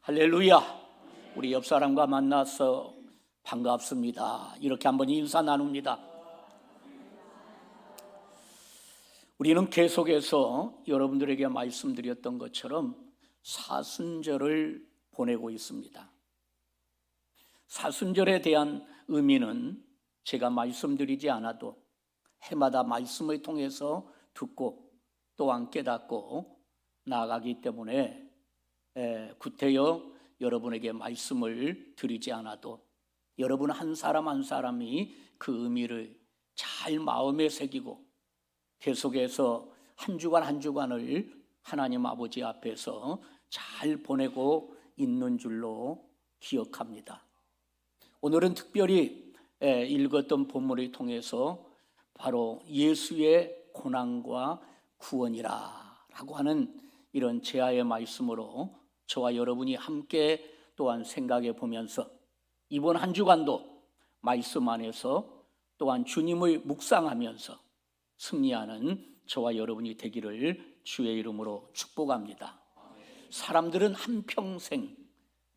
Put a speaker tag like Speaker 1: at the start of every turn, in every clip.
Speaker 1: 할렐루야. 우리 옆 사람과 만나서 반갑습니다. 이렇게 한번 인사 나눕니다. 우리는 계속해서 여러분들에게 말씀드렸던 것처럼 사순절을 보내고 있습니다. 사순절에 대한 의미는 제가 말씀드리지 않아도 해마다 말씀을 통해서 듣고 또한 깨닫고 나아가기 때문에 구태여 여러분에게 말씀을 드리지 않아도 여러분 한 사람 한 사람이 그 의미를 잘 마음에 새기고 계속해서 한 주간 한 주간을 하나님 아버지 앞에서 잘 보내고 있는 줄로 기억합니다. 오늘은 특별히 읽었던 본문을 통해서 바로 예수의 고난과 구원이라 라고 하는 이런 제아의 말씀으로 저와 여러분이 함께 또한 생각해 보면서 이번 한 주간도 말씀 안에서 또한 주님을 묵상하면서 승리하는 저와 여러분이 되기를 주의 이름으로 축복합니다. 사람들은 한평생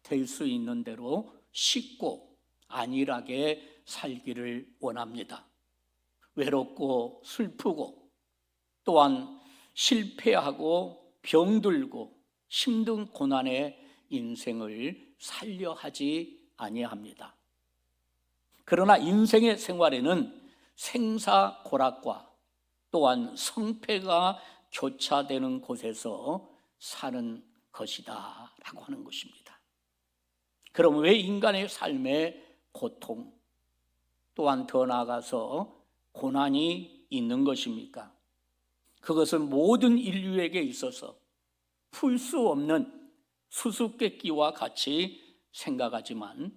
Speaker 1: 될 수 있는 대로 쉽고 안일하게 살기를 원합니다. 외롭고 슬프고 또한 실패하고 병들고 힘든 고난의 인생을 살려 하지 아니합니다. 그러나 인생의 생활에는 생사고락과 또한 성패가 교차되는 곳에서 사는 것이다 라고 하는 것입니다. 그럼 왜 인간의 삶에 고통 또한 더 나아가서 고난이 있는 것입니까? 그것은 모든 인류에게 있어서 풀 수 없는 수수께끼와 같이 생각하지만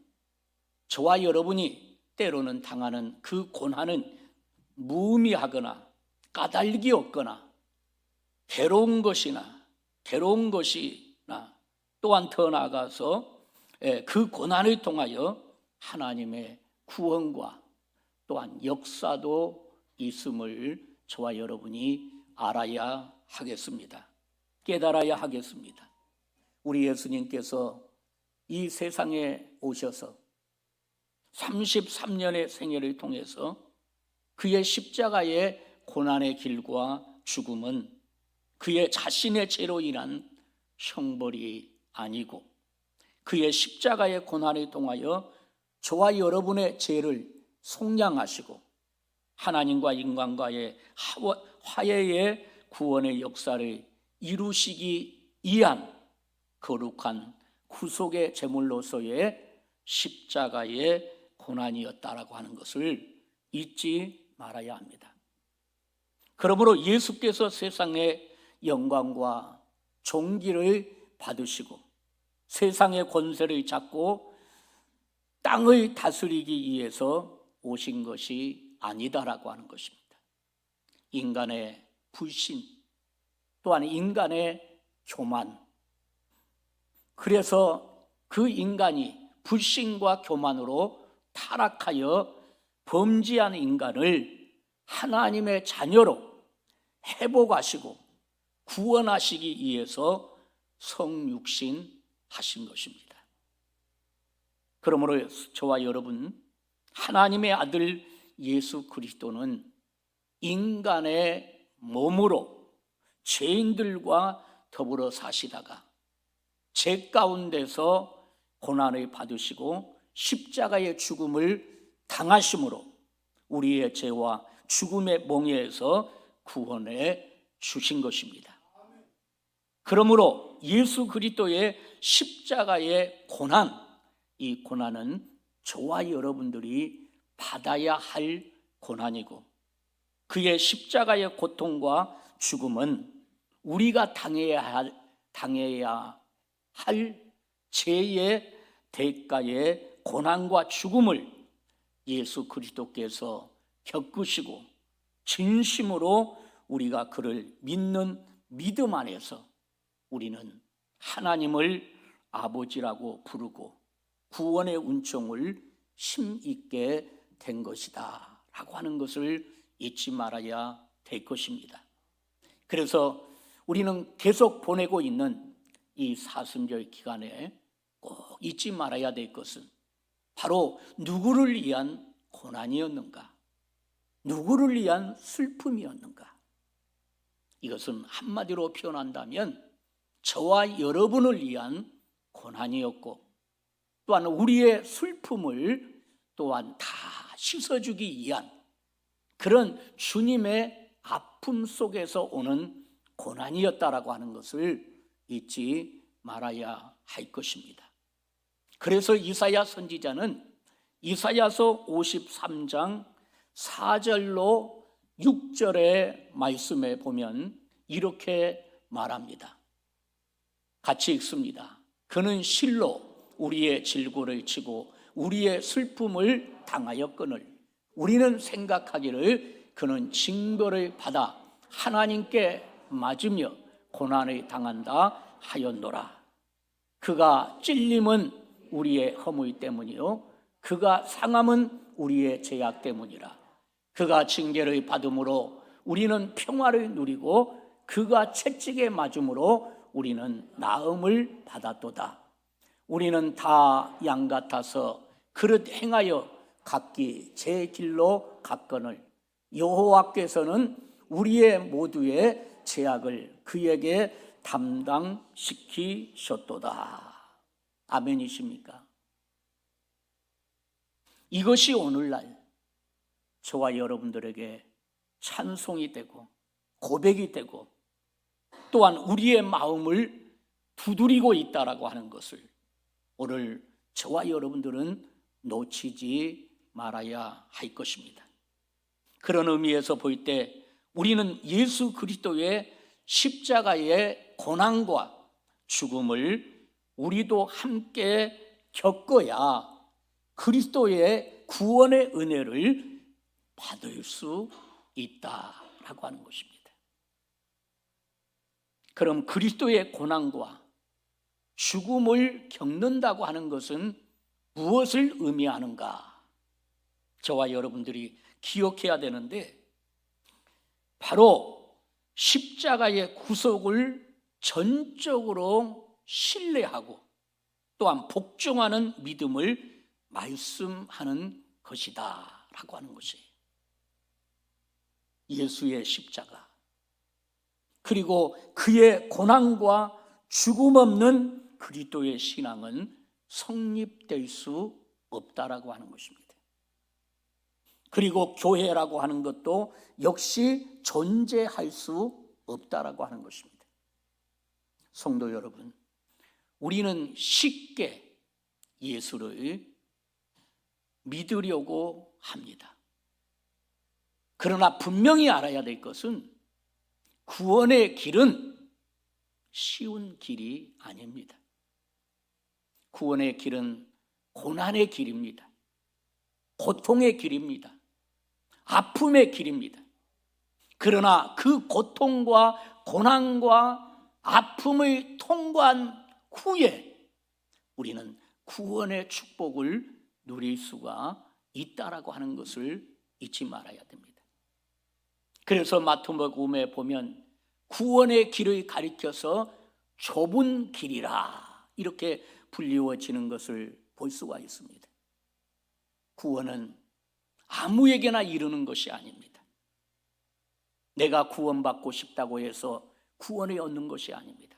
Speaker 1: 저와 여러분이 때로는 당하는 그 고난은 무의미하거나 까닭이 없거나 괴로운 것이나 또한 더 나아가서 그 고난을 통하여 하나님의 구원과 또한 역사도 있음을 저와 여러분이 알아야 하겠습니다. 깨달아야 하겠습니다. 우리 예수님께서 이 세상에 오셔서 33년의 생애를 통해서 그의 십자가의 고난의 길과 죽음은 그의 자신의 죄로 인한 형벌이 아니고 그의 십자가의 고난을 통하여 저와 여러분의 죄를 속량하시고 하나님과 인간과의 화해의 구원의 역사를 이루시기 위한 거룩한 구속의 제물로서의 십자가의 고난이었다라고 하는 것을 잊지 말아야 합니다. 그러므로 예수께서 세상의 영광과 존귀를 받으시고 세상의 권세를 잡고 땅을 다스리기 위해서 오신 것이 아니다라고 하는 것입니다. 인간의 불신 또한 인간의 교만, 그래서 그 인간이 불신과 교만으로 타락하여 범죄한 인간을 하나님의 자녀로 회복하시고 구원하시기 위해서 성육신 하신 것입니다. 그러므로 저와 여러분, 하나님의 아들 예수 그리스도는 인간의 몸으로 죄인들과 더불어 사시다가 죄 가운데서 고난을 받으시고 십자가의 죽음을 당하심으로 우리의 죄와 죽음의 몽에서 구원해 주신 것입니다. 그러므로 예수 그리스도의 십자가의 고난, 이 고난은 저와 여러분들이 받아야 할 고난이고 그의 십자가의 고통과 죽음은 우리가 당해야 할 죄의 대가의 고난과 죽음을 예수 그리스도께서 겪으시고 진심으로 우리가 그를 믿는 믿음 안에서 우리는 하나님을 아버지라고 부르고 구원의 은총을 힘있게 된 것이다 라고 하는 것을 잊지 말아야 될 것입니다. 그래서 우리는 계속 보내고 있는 이 사순절 기간에 꼭 잊지 말아야 될 것은 바로 누구를 위한 고난이었는가? 누구를 위한 슬픔이었는가? 이것은 한마디로 표현한다면 저와 여러분을 위한 고난이었고, 또한 우리의 슬픔을 또한 다 씻어주기 위한 그런 주님의 아픔 속에서 오는 고난이었다라고 하는 것을 잊지 말아야 할 것입니다. 그래서 이사야 선지자는 이사야서 53장 4절로 6절의 말씀에 보면 이렇게 말합니다. 같이 읽습니다. 그는 실로 우리의 질고를 치고 우리의 슬픔을 당하였거늘 우리는 생각하기를 그는 징벌을 받아 하나님께 맞으며 고난을 당한다 하였노라. 그가 찔림은 우리의 허물 때문이요 그가 상함은 우리의 죄악 때문이라. 그가 징계를 받음으로 우리는 평화를 누리고 그가 채찍에 맞음으로 우리는 나음을 받았도다. 우리는 다 양 같아서 그릇 행하여 각기 제 길로 갔거늘 여호와께서는 우리의 모두의 죄악을 그에게 담당시키셨도다. 아멘이십니까? 이것이 오늘날 저와 여러분들에게 찬송이 되고 고백이 되고 또한 우리의 마음을 두드리고 있다라고 하는 것을 오늘 저와 여러분들은 놓치지 말아야 할 것입니다. 그런 의미에서 볼 때 우리는 예수 그리스도의 십자가의 고난과 죽음을 우리도 함께 겪어야 그리스도의 구원의 은혜를 받을 수 있다라고 하는 것입니다. 그럼 그리스도의 고난과 죽음을 겪는다고 하는 것은 무엇을 의미하는가? 저와 여러분들이 기억해야 되는데 바로 십자가의 구속을 전적으로 신뢰하고 또한 복종하는 믿음을 말씀하는 것이다 라고 하는 것이에요. 예수의 십자가 그리고 그의 고난과 죽음 없는 그리스도의 신앙은 성립될 수 없다라고 하는 것입니다. 그리고 교회라고 하는 것도 역시 존재할 수 없다라고 하는 것입니다. 성도 여러분, 우리는 쉽게 예수를 믿으려고 합니다. 그러나 분명히 알아야 될 것은 구원의 길은 쉬운 길이 아닙니다. 구원의 길은 고난의 길입니다. 고통의 길입니다. 아픔의 길입니다. 그러나 그 고통과 고난과 아픔을 통과한 후에 우리는 구원의 축복을 누릴 수가 있다라고 하는 것을 잊지 말아야 됩니다. 그래서 마태복음에 보면 구원의 길을 가리켜서 좁은 길이라 이렇게 불리워지는 것을 볼 수가 있습니다. 구원은 아무에게나 이루는 것이 아닙니다. 내가 구원받고 싶다고 해서 구원을 얻는 것이 아닙니다.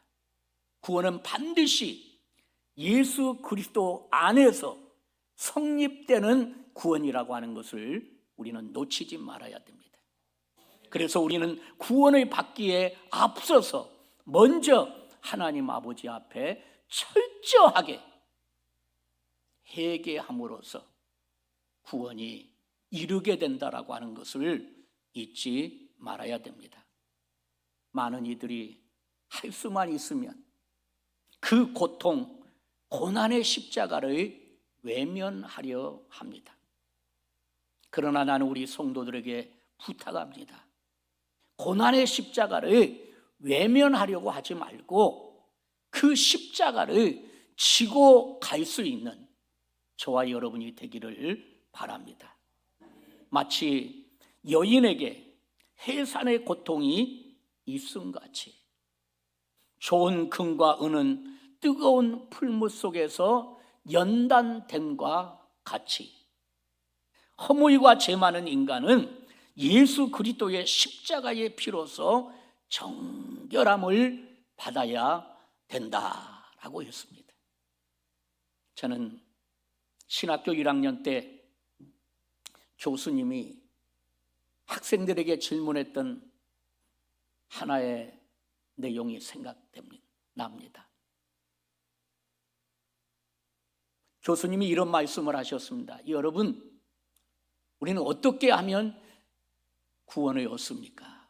Speaker 1: 구원은 반드시 예수 그리스도 안에서 성립되는 구원이라고 하는 것을 우리는 놓치지 말아야 됩니다. 그래서 우리는 구원을 받기에 앞서서 먼저 하나님 아버지 앞에 철저하게 회개함으로써 구원이 이루게 된다라고 하는 것을 잊지 말아야 됩니다. 많은 이들이 할 수만 있으면 그 고통, 고난의 십자가를 외면하려 합니다. 그러나 나는 우리 성도들에게 부탁합니다. 고난의 십자가를 외면하려고 하지 말고 그 십자가를 지고 갈 수 있는 저와 여러분이 되기를 바랍니다. 마치 여인에게 해산의 고통이 있음같이 좋은 금과 은은 뜨거운 풀무 속에서 연단됨과 같이 허무이와 죄 많은 인간은 예수 그리스도의 십자가의 피로서 정결함을 받아야 된다라고 했습니다. 저는 신학교 1학년 때 교수님이 학생들에게 질문했던 하나의 내용이 납니다. 교수님이 이런 말씀을 하셨습니다. 여러분, 우리는 어떻게 하면 구원을 얻습니까?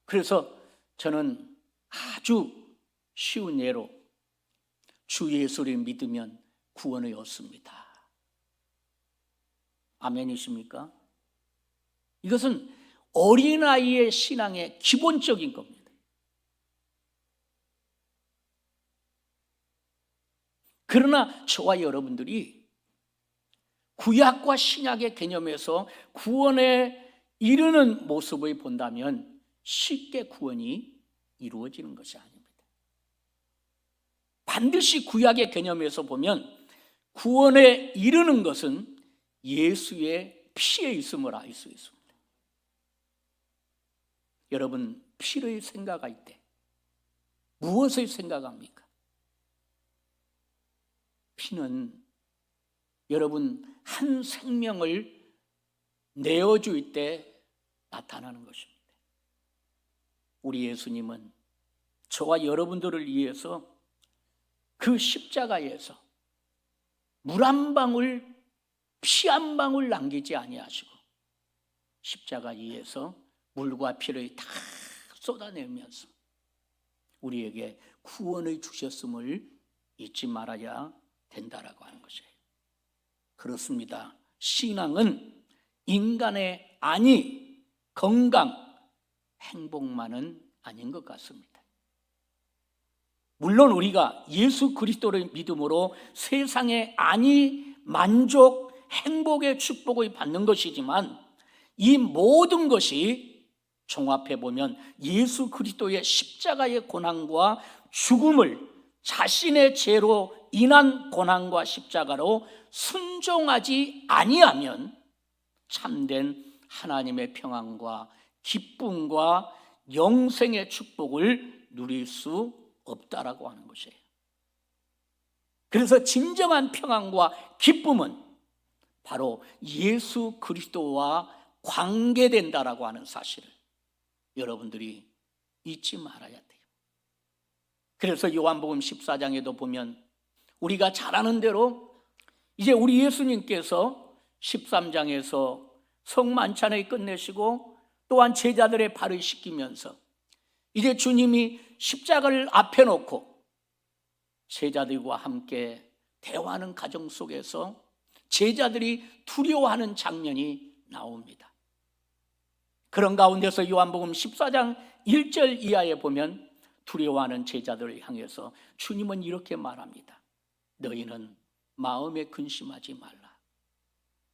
Speaker 1: 그래서 저는 아주 쉬운 예로 주 예수를 믿으면 구원을 얻습니다. 아멘이십니까? 이것은 어린아이의 신앙의 기본적인 겁니다. 그러나 저와 여러분들이 구약과 신약의 개념에서 구원에 이르는 모습을 본다면 쉽게 구원이 이루어지는 것이 아닙니다. 반드시 구약의 개념에서 보면 구원에 이르는 것은 예수의 피에 있음을 알 수 있습니다. 여러분, 피를 생각할 때 무엇을 생각합니까? 피는 여러분 한 생명을 내어줄 때 나타나는 것입니다. 우리 예수님은 저와 여러분들을 위해서 그 십자가에서 물 한 방울, 피 한 방울 남기지 아니하시고 십자가 위에서 물과 피를 다 쏟아내면서 우리에게 구원을 주셨음을 잊지 말아야 된다라고 하는 것이에요. 그렇습니다. 신앙은 인간의 안위, 건강, 행복만은 아닌 것 같습니다. 물론 우리가 예수 그리스도를 믿음으로 세상의 안위, 만족, 행복의 축복을 받는 것이지만 이 모든 것이 종합해 보면 예수 그리스도의 십자가의 고난과 죽음을 자신의 죄로 인한 고난과 십자가로 순종하지 아니하면 참된 하나님의 평안과 기쁨과 영생의 축복을 누릴 수 없다라고 하는 것이에요. 그래서 진정한 평안과 기쁨은 바로 예수 그리스도와 관계된다라고 하는 사실을 여러분들이 잊지 말아야 돼요. 그래서 요한복음 14장에도 보면 우리가 잘 아는 대로 이제 우리 예수님께서 13장에서 성만찬을 끝내시고 또한 제자들의 발을 씻기면서 이제 주님이 십자가를 앞에 놓고 제자들과 함께 대화하는 과정 속에서 제자들이 두려워하는 장면이 나옵니다. 그런 가운데서 요한복음 14장 1절 이하에 보면 두려워하는 제자들을 향해서 주님은 이렇게 말합니다. 너희는 마음에 근심하지 말라.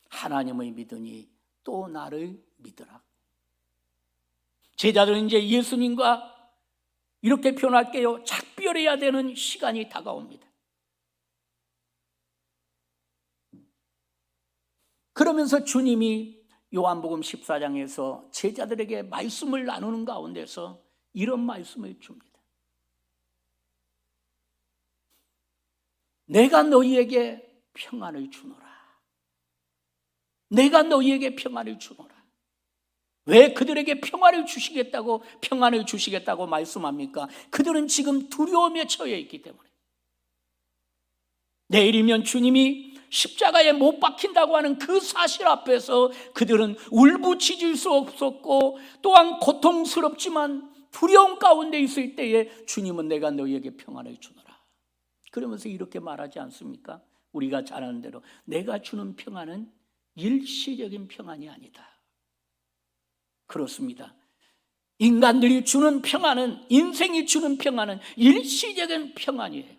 Speaker 1: 하나님을 믿으니 또 나를 믿으라. 제자들은 이제 예수님과 이렇게 표현할게요. 작별해야 되는 시간이 다가옵니다. 그러면서 주님이 요한복음 14장에서 제자들에게 말씀을 나누는 가운데서 이런 말씀을 줍니다. 내가 너희에게 평안을 주노라. 내가 너희에게 평안을 주노라. 왜 그들에게 평안을 주시겠다고 말씀합니까? 그들은 지금 두려움에 처해 있기 때문에. 내일이면 주님이 십자가에 못 박힌다고 하는 그 사실 앞에서 그들은 울부짖을 수 없었고 또한 고통스럽지만 두려움 가운데 있을 때에 주님은 내가 너희에게 평안을 주노라. 그러면서 이렇게 말하지 않습니까? 우리가 잘 아는 대로 내가 주는 평안은 일시적인 평안이 아니다. 그렇습니다. 인간들이 주는 평안은, 인생이 주는 평안은 일시적인 평안이에요.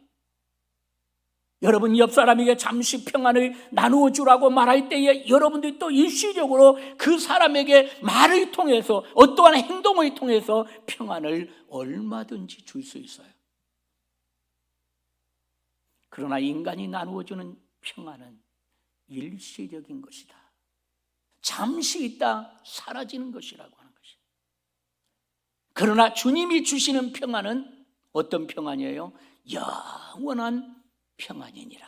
Speaker 1: 여러분 옆 사람에게 잠시 평안을 나누어 주라고 말할 때에 여러분들이 또 일시적으로 그 사람에게 말을 통해서 어떠한 행동을 통해서 평안을 얼마든지 줄 수 있어요. 그러나 인간이 나누어주는 평안은 일시적인 것이다. 잠시 있다 사라지는 것이라고 하는 것이다. 그러나 주님이 주시는 평안은 어떤 평안이에요? 영원한 평안이니라.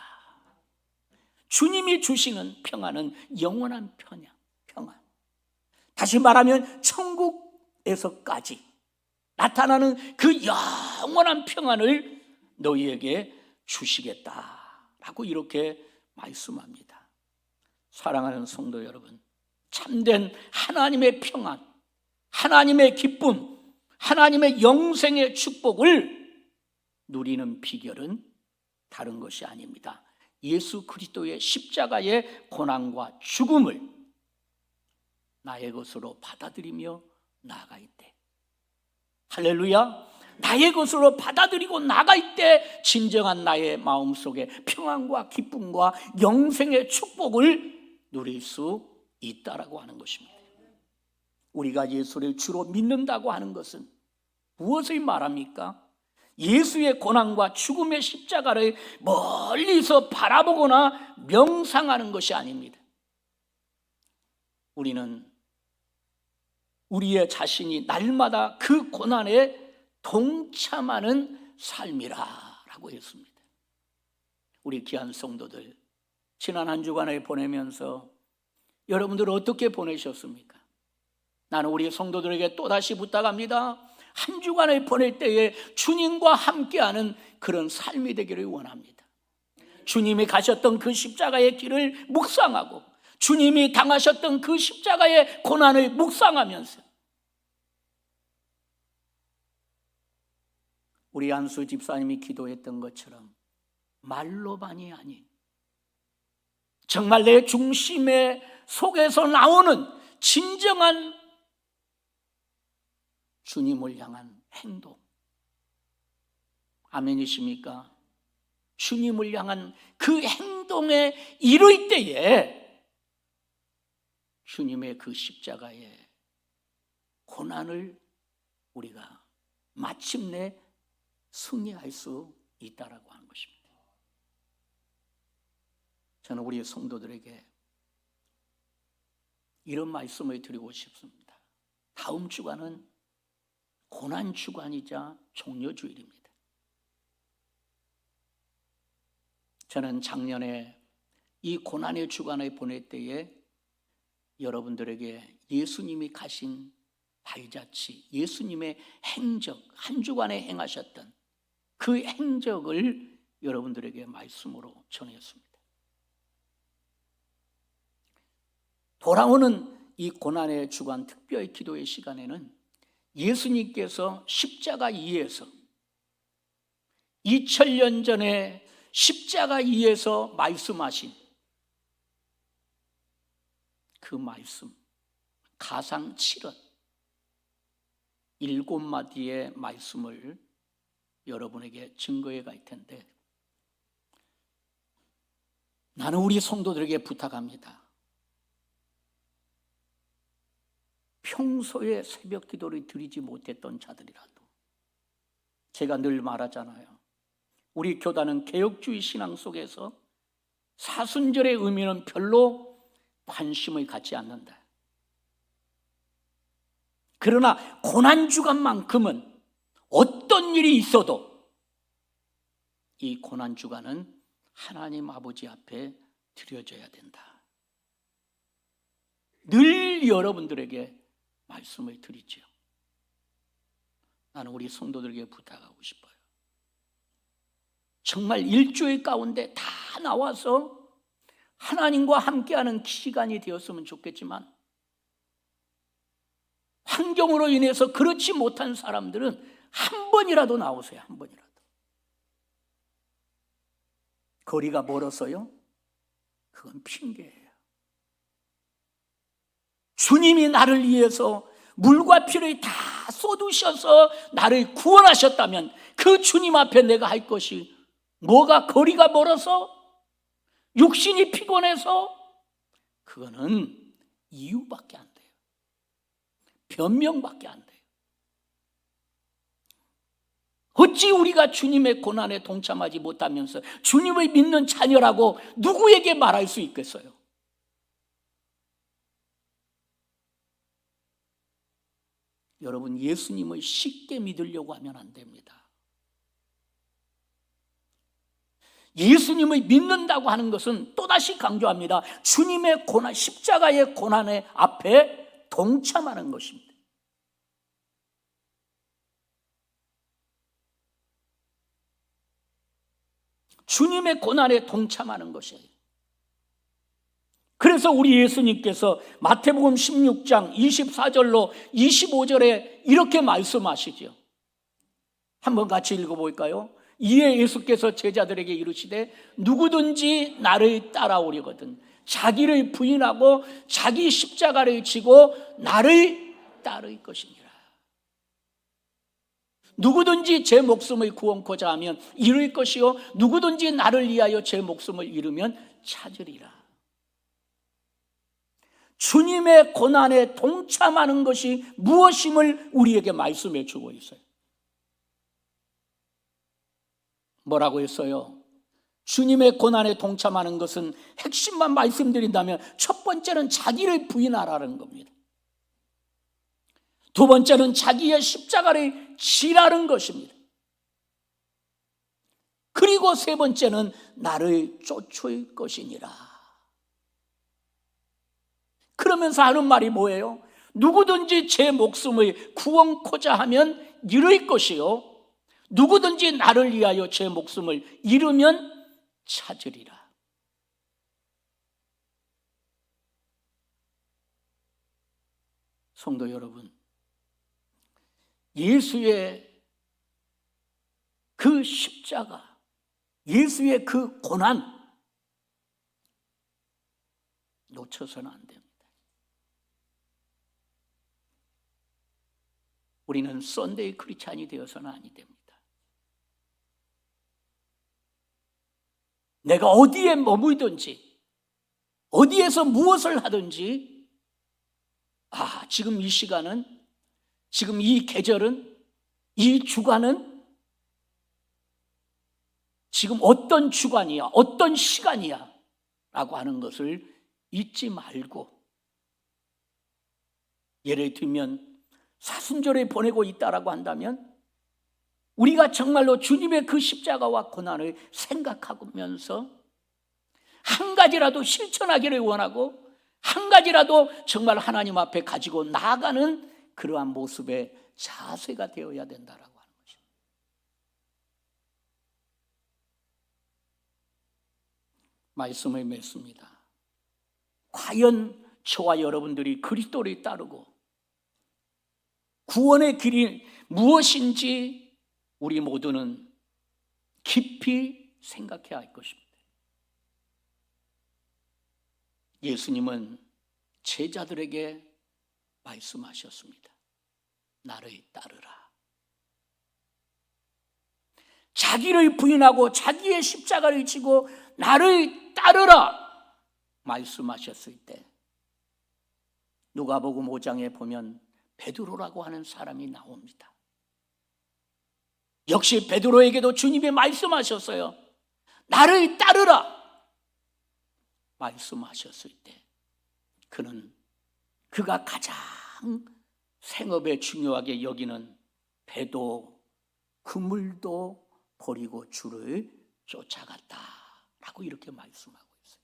Speaker 1: 주님이 주시는 평안은 영원한 평안. 다시 말하면 천국에서까지 나타나는 그 영원한 평안을 너희에게 주시겠다라고 이렇게 말씀합니다. 사랑하는 성도 여러분, 참된 하나님의 평안, 하나님의 기쁨, 하나님의 영생의 축복을 누리는 비결은 다른 것이 아닙니다. 예수 그리스도의 십자가의 고난과 죽음을 나의 것으로 받아들이며 나아갈 때, 할렐루야, 나의 것으로 받아들이고 나아갈 때 진정한 나의 마음속에 평안과 기쁨과 영생의 축복을 누릴 수 있다라고 하는 것입니다. 우리가 예수를 주로 믿는다고 하는 것은 무엇을 말합니까? 예수의 고난과 죽음의 십자가를 멀리서 바라보거나 명상하는 것이 아닙니다. 우리는 우리의 자신이 날마다 그 고난에 동참하는 삶이라고 했습니다. 우리 귀한 성도들, 지난 한 주간을 보내면서 여러분들 어떻게 보내셨습니까? 나는 우리 성도들에게 또다시 부탁합니다. 한 주간을 보낼 때에 주님과 함께하는 그런 삶이 되기를 원합니다. 주님이 가셨던 그 십자가의 길을 묵상하고 주님이 당하셨던 그 십자가의 고난을 묵상하면서 우리 안수 집사님이 기도했던 것처럼 말로만이 아닌 정말 내 중심의 속에서 나오는 진정한 주님을 향한 행동, 아멘이십니까? 주님을 향한 그 행동에 이를 때에 주님의 그 십자가의 고난을 우리가 마침내 승리할 수 있다라고 하는 것입니다. 저는 우리 성도들에게 이런 말씀을 드리고 싶습니다. 다음 주간은 고난 주간이자 종려주일입니다. 저는 작년에 이 고난의 주간을 보낼 때에 여러분들에게 예수님이 가신 발자취, 예수님의 행적, 한 주간에 행하셨던 그 행적을 여러분들에게 말씀으로 전했습니다. 돌아오는 이 고난의 주간 특별 기도의 시간에는 예수님께서 십자가 위에서 2000년 전에 십자가 위에서 말씀하신 그 말씀, 가상 7언 7마디의 말씀을 여러분에게 증거해 갈 텐데, 나는 우리 성도들에게 부탁합니다. 평소에 새벽 기도를 드리지 못했던 자들이라도, 제가 늘 말하잖아요. 우리 교단은 개혁주의 신앙 속에서 사순절의 의미는 별로 관심을 갖지 않는다. 그러나 고난주간만큼은 어떤 일이 있어도 이 고난주간은 하나님 아버지 앞에 드려져야 된다. 늘 여러분들에게 말씀을 드리죠. 나는 우리 성도들에게 부탁하고 싶어요. 정말 일주일 가운데 다 나와서 하나님과 함께하는 시간이 되었으면 좋겠지만, 환경으로 인해서 그렇지 못한 사람들은 한 번이라도 나오세요. 한 번이라도. 거리가 멀어서요? 그건 핑계예요. 주님이 나를 위해서 물과 피를 다 쏟으셔서 나를 구원하셨다면 그 주님 앞에 내가 할 것이 뭐가 거리가 멀어서? 육신이 피곤해서? 그거는 이유밖에 안 돼요. 변명밖에 안 돼요. 어찌 우리가 주님의 고난에 동참하지 못하면서 주님을 믿는 자녀라고 누구에게 말할 수 있겠어요? 여러분, 예수님을 쉽게 믿으려고 하면 안 됩니다. 예수님을 믿는다고 하는 것은 또다시 강조합니다. 주님의 고난, 십자가의 고난의 앞에 동참하는 것입니다. 주님의 고난에 동참하는 것이에요. 그래서 우리 예수님께서 마태복음 16장 24절로 25절에 이렇게 말씀하시죠. 한번 같이 읽어볼까요? 이에 예수께서 제자들에게 이르시되 누구든지 나를 따라오려거든 자기를 부인하고 자기 십자가를 지고 나를 따를 것이니라. 누구든지 제 목숨을 구원코자 하면 잃을 것이요 누구든지 나를 위하여 제 목숨을 잃으면 찾으리라. 주님의 고난에 동참하는 것이 무엇임을 우리에게 말씀해 주고 있어요. 뭐라고 했어요? 주님의 고난에 동참하는 것은 핵심만 말씀드린다면 첫 번째는 자기를 부인하라는 겁니다. 두 번째는 자기의 십자가를 지라는 것입니다. 그리고 세 번째는 나를 쫓을 것이니라. 그러면서 하는 말이 뭐예요? 누구든지 제 목숨을 구원코자 하면 잃을 것이요 누구든지 나를 위하여 제 목숨을 잃으면 찾으리라. 성도 여러분, 예수의 그 십자가, 예수의 그 고난 놓쳐서는 안 됩니다. 우리는 썬데이 크리스찬이 되어서는 아니 됩니다. 내가 어디에 머물든지 어디에서 무엇을 하든지 지금 이 시간은, 지금 이 계절은, 이 주간은 지금 어떤 주간이야, 어떤 시간이야 라고 하는 것을 잊지 말고, 예를 들면 사순절에 보내고 있다라고 한다면 우리가 정말로 주님의 그 십자가와 고난을 생각하면서 한 가지라도 실천하기를 원하고 한 가지라도 정말 하나님 앞에 가지고 나아가는 그러한 모습의 자세가 되어야 된다라고 하는 것입니다. 말씀을 맺습니다. 과연 저와 여러분들이 그리스도를 따르고 구원의 길이 무엇인지 우리 모두는 깊이 생각해야 할 것입니다. 예수님은 제자들에게 말씀하셨습니다. 나를 따르라. 자기를 부인하고 자기의 십자가를 지고 나를 따르라 말씀하셨을 때 누가복음 5장에 보면 베드로라고 하는 사람이 나옵니다. 역시 베드로에게도 주님이 말씀하셨어요. 나를 따르라 말씀하셨을 때 그가 가장 생업에 중요하게 여기는 배도 그물도 버리고 주를 쫓아갔다라고 이렇게 말씀하고 있어요.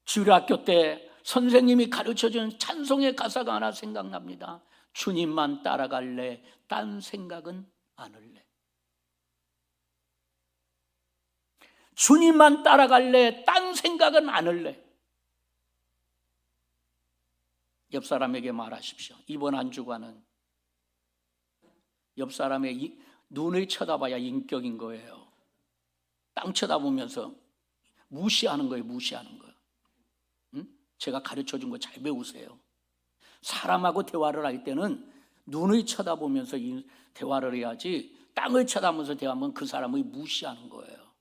Speaker 1: 주일학교 때 선생님이 가르쳐준 찬송의 가사가 하나 생각납니다. 주님만 따라갈래, 딴 생각은 안 할래. 주님만 따라갈래, 딴 생각은 안 할래. 옆 사람에게 말하십시오. 이번 한 주간은 옆 사람의 눈을 쳐다봐야 인격인 거예요. 땅 쳐다보면서 무시하는 거예요. 무시하는 거예요. 제가 가르쳐준 거 잘 배우세요. 사람하고 대화를 할 때는 눈을 쳐다보면서 대화를 해야지 땅을 쳐다보면서 대화하면 그 사람을 무시하는 거예요.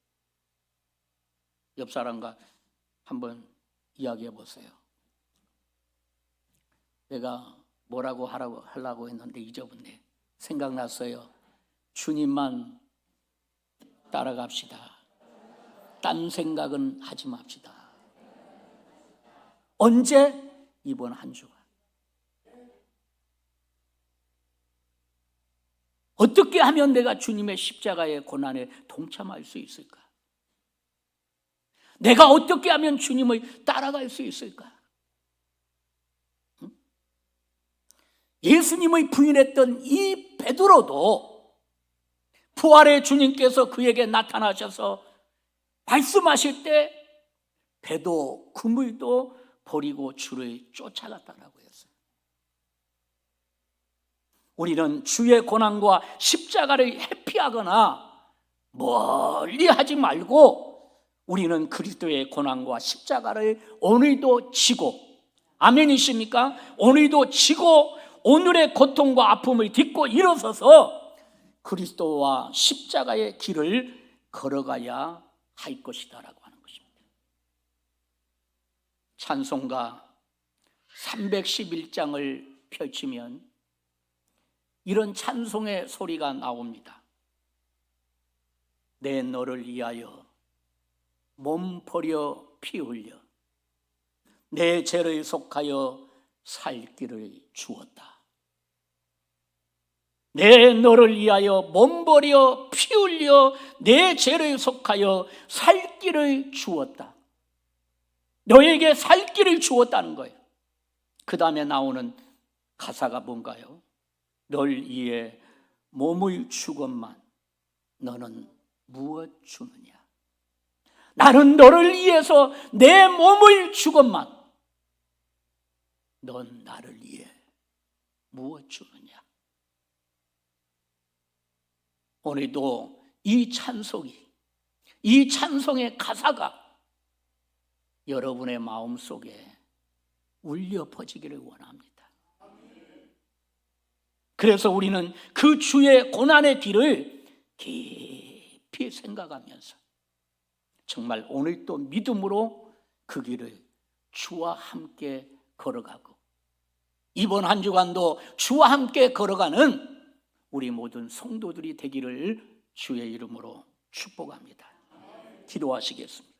Speaker 1: 옆 사람과 한번 이야기해 보세요. 내가 뭐라고 하려고 했는데 잊어버렸네. 생각났어요. 주님만 따라갑시다. 딴 생각은 하지 맙시다. 언제? 이번 한 주간. 어떻게 하면 내가 주님의 십자가의 고난에 동참할 수 있을까? 내가 어떻게 하면 주님을 따라갈 수 있을까? 예수님의 부인했던 이 베드로도 부활의 주님께서 그에게 나타나셔서 말씀하실 때 배도 그물도 버리고 주를 쫓아갔다라고 했어요. 우리는 주의 고난과 십자가를 회피하거나 멀리 하지 말고 우리는 그리스도의 고난과 십자가를 오늘도 지고, 아멘이십니까? 오늘도 지고 오늘의 고통과 아픔을 딛고 일어서서 그리스도와 십자가의 길을 걸어가야 할 것이다라고 하는 것입니다. 찬송가 311장을 펼치면 이런 찬송의 소리가 나옵니다. 내 너를 위하여 몸 버려 피 흘려 내 죄를 속하여 살 길을 주었다. 내 너를 위하여 몸 버려 피 흘려 내 죄를 속하여 살 길을 주었다. 너에게 살 길을 주었다는 거예요. 그 다음에 나오는 가사가 뭔가요? 널 위해 몸을 주건만 너는 무엇 주느냐? 나는 너를 위해서 내 몸을 주건만 넌 나를 위해 무엇 주느냐? 오늘도 이 찬송의 가사가 여러분의 마음속에 울려 퍼지기를 원합니다. 그래서 우리는 그 주의 고난의 길을 깊이 생각하면서 정말 오늘도 믿음으로 그 길을 주와 함께 걸어가고 이번 한 주간도 주와 함께 걸어가는 우리 모든 성도들이 되기를 주의 이름으로 축복합니다. 기도하시겠습니다.